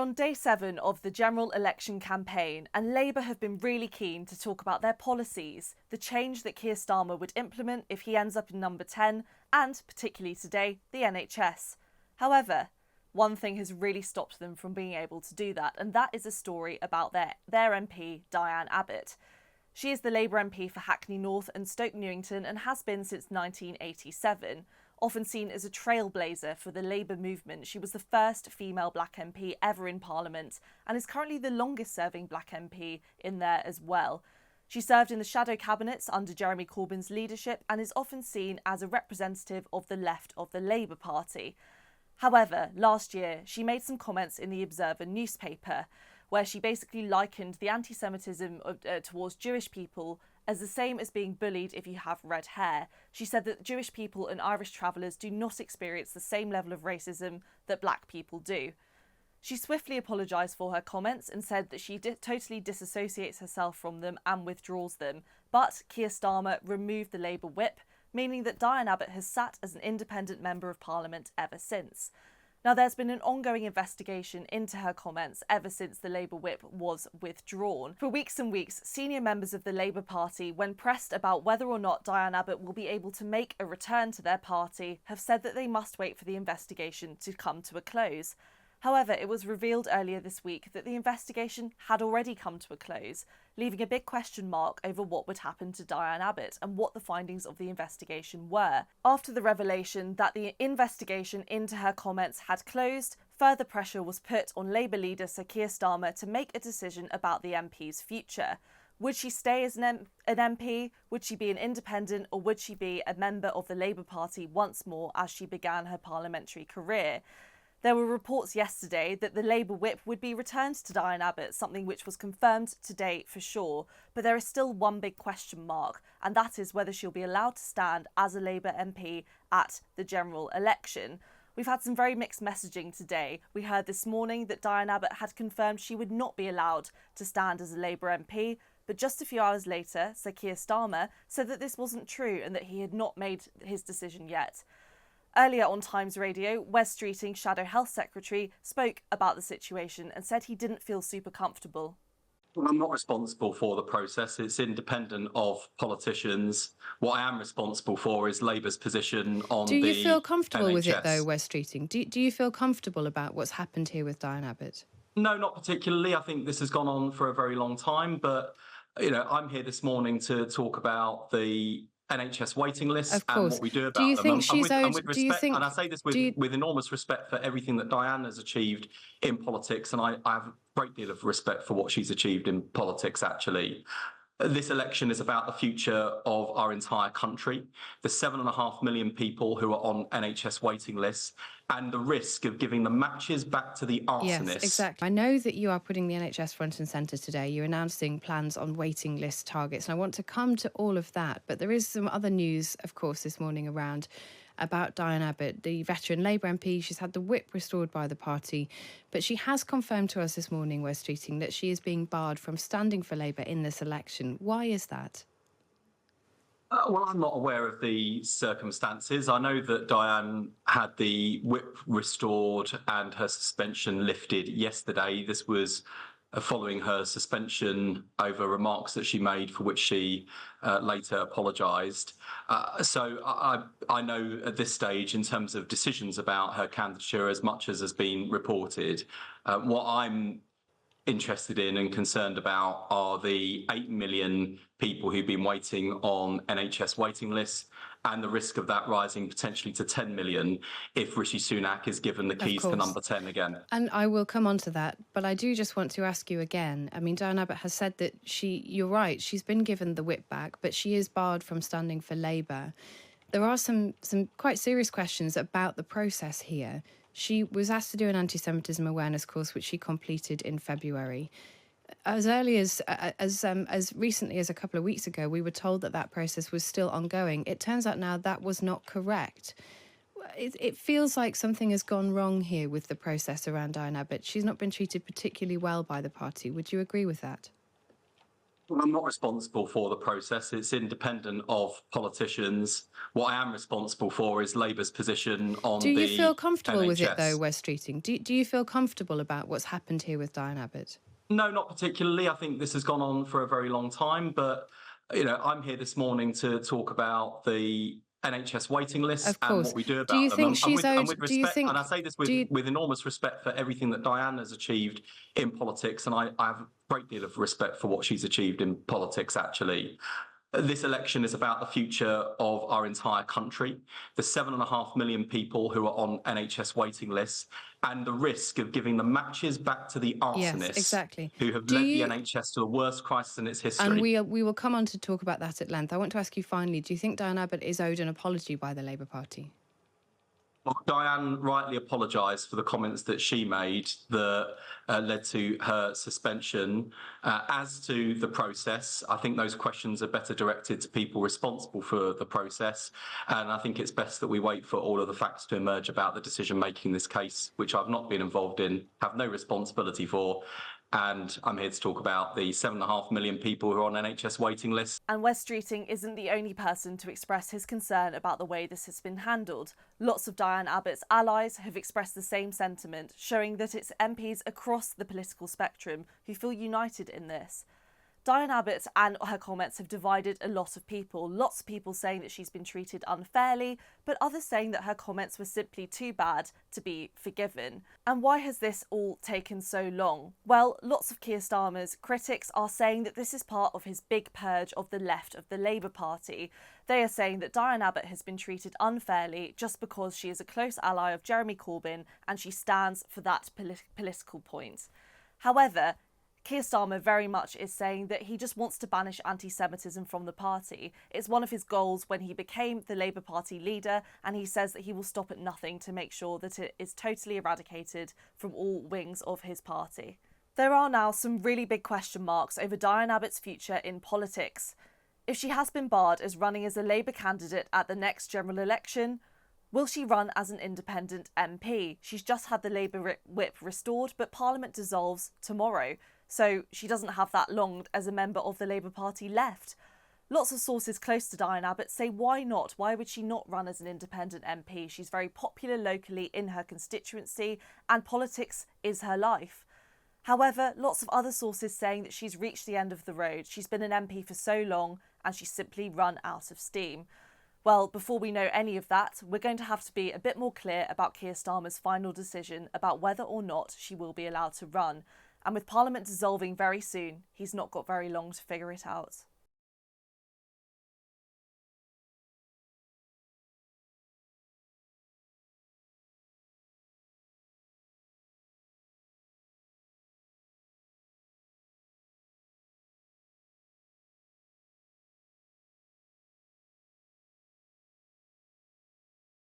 on day 7 of the general election campaign, and Labour have been really keen to talk about their policies, the change that Keir Starmer would implement if he ends up in number 10, and, particularly today, the NHS. However, one thing has really stopped them from being able to do that, and that is a story about their MP, Diane Abbott. She is the Labour MP for Hackney North and Stoke Newington and has been since 1987. Often seen as a trailblazer for the Labour movement, she was the first female black MP ever in Parliament and is currently the longest serving black MP in there as well. She served in the shadow cabinets under Jeremy Corbyn's leadership and is often seen as a representative of the left of the Labour Party. However, last year she made some comments in the Observer newspaper where she basically likened the anti-Semitism towards Jewish people as the same as being bullied if you have red hair. She said that Jewish people and Irish travellers do not experience the same level of racism that black people do. She swiftly apologised for her comments and said that she totally disassociates herself from them and withdraws them. But Keir Starmer removed the Labour whip, meaning that Diane Abbott has sat as an independent member of Parliament ever since. Now, there's been an ongoing investigation into her comments ever since the Labour whip was withdrawn. For weeks and weeks, senior members of the Labour Party, when pressed about whether or not Diane Abbott will be able to make a return to their party, have said that they must wait for the investigation to come to a close. However, it was revealed earlier this week that the investigation had already come to a close, leaving a big question mark over what would happen to Diane Abbott and what the findings of the investigation were. After the revelation that the investigation into her comments had closed, further pressure was put on Labour leader Sir Keir Starmer to make a decision about the MP's future. Would she stay as an MP? Would she be an independent? Or would she be a member of the Labour Party once more as she began her parliamentary career? There were reports yesterday that the Labour whip would be returned to Diane Abbott, something which was confirmed today for sure. But there is still one big question mark, and that is whether she'll be allowed to stand as a Labour MP at the general election. We've had some very mixed messaging today. We heard this morning that Diane Abbott had confirmed she would not be allowed to stand as a Labour MP, but just a few hours later, Sir Keir Starmer said that this wasn't true and that he had not made his decision yet. Earlier on Times Radio, Wes Streeting, Shadow Health Secretary, spoke about the situation and said he didn't feel super comfortable. Well, I'm not responsible for the process. It's independent of politicians. What I am responsible for is Labour's position on the NHS. Do you feel comfortable with it, though, Wes Streeting? Do you feel comfortable about what's happened here with Diane Abbott? No, not particularly. I think this has gone on for a very long time. But, I'm here this morning to talk about the NHS waiting lists and what we do about them. Do you think she's owed? And I say this with enormous respect for everything that Diane has achieved in politics, and I have a great deal of respect for what she's achieved in politics, actually. This election is about the future of our entire country, the 7.5 million people who are on NHS waiting lists, and the risk of giving the matches back to the arsonists. Yes, exactly. I know that you are putting the NHS front and centre today. You're announcing plans on waiting list targets, and I want to come to all of that. But there is some other news, of course, this morning around about Diane Abbott, the veteran Labour MP. She's had the whip restored by the party, but she has confirmed to us this morning, Wes Streeting, that she is being barred from standing for Labour in this election. Why is that? Well, I'm not aware of the circumstances. I know that Diane had the whip restored and her suspension lifted yesterday. This was following her suspension over remarks that she made, for which she later apologised. So I know at this stage, in terms of decisions about her candidature, as much as has been reported, what I'm interested in and concerned about are the 8 million people who've been waiting on NHS waiting lists, and the risk of that rising potentially to 10 million if Rishi Sunak is given the keys to number 10 again. And I will come on to that, but I do just want to ask you again. I mean, Diane Abbott has said that you're right, she's been given the whip back, but she is barred from standing for Labour. There are some quite serious questions about the process here. She was asked to do an anti-Semitism awareness course, which she completed in February. As early as recently as a couple of weeks ago, we were told that process was still ongoing. It turns out now that was not correct. It feels like something has gone wrong here with the process around Diane Abbott. She's not been treated particularly well by the party. Would you agree with that? I'm not responsible for the process. It's independent of politicians. What I am responsible for is Labour's position on the Do you feel comfortable NHS. with it, though, Wes Streeting? Do you feel comfortable about what's happened here with Diane Abbott? No, not particularly. I think this has gone on for a very long time. But, I'm here this morning to talk about the NHS waiting lists Of and course. what we do about Do you them. think she's and owed? with Do you respect, think? and I say this with enormous respect for everything that Diane has achieved in politics, and I have a great deal of respect for what she's achieved in politics, actually. This election is about the future of our entire country, the 7.5 million people who are on NHS waiting lists, and the risk of giving the matches back to the arsonists Yes, exactly. who have led the NHS to the worst crisis in its history. And we will come on to talk about that at length. I want to ask you finally, do you think Diane Abbott is owed an apology by the Labour Party? Well, Diane rightly apologised for the comments that she made that led to her suspension. As to the process, I think those questions are better directed to people responsible for the process. And I think it's best that we wait for all of the facts to emerge about the decision-making in this case, which I've not been involved in, have no responsibility for. And I'm here to talk about the 7.5 million people who are on NHS waiting lists. And Wes Streeting isn't the only person to express his concern about the way this has been handled. Lots of Diane Abbott's allies have expressed the same sentiment, showing that it's MPs across the political spectrum who feel united in this. Diane Abbott and her comments have divided a lot of people. Lots of people saying that she's been treated unfairly, but others saying that her comments were simply too bad to be forgiven. And why has this all taken so long? Well, lots of Keir Starmer's critics are saying that this is part of his big purge of the left of the Labour Party. They are saying that Diane Abbott has been treated unfairly just because she is a close ally of Jeremy Corbyn and she stands for that political point. However, Keir Starmer very much is saying that he just wants to banish anti-Semitism from the party. It's one of his goals when he became the Labour Party leader, and he says that he will stop at nothing to make sure that it is totally eradicated from all wings of his party. There are now some really big question marks over Diane Abbott's future in politics. If she has been barred as running as a Labour candidate at the next general election, will she run as an independent MP? She's just had the Labour whip restored, but Parliament dissolves tomorrow. So she doesn't have that long as a member of the Labour Party left. Lots of sources close to Diane Abbott say why not? Why would she not run as an independent MP? She's very popular locally in her constituency and politics is her life. However, lots of other sources saying that she's reached the end of the road. She's been an MP for so long and she's simply run out of steam. Well, before we know any of that, we're going to have to be a bit more clear about Keir Starmer's final decision about whether or not she will be allowed to run. And with Parliament dissolving very soon, he's not got very long to figure it out.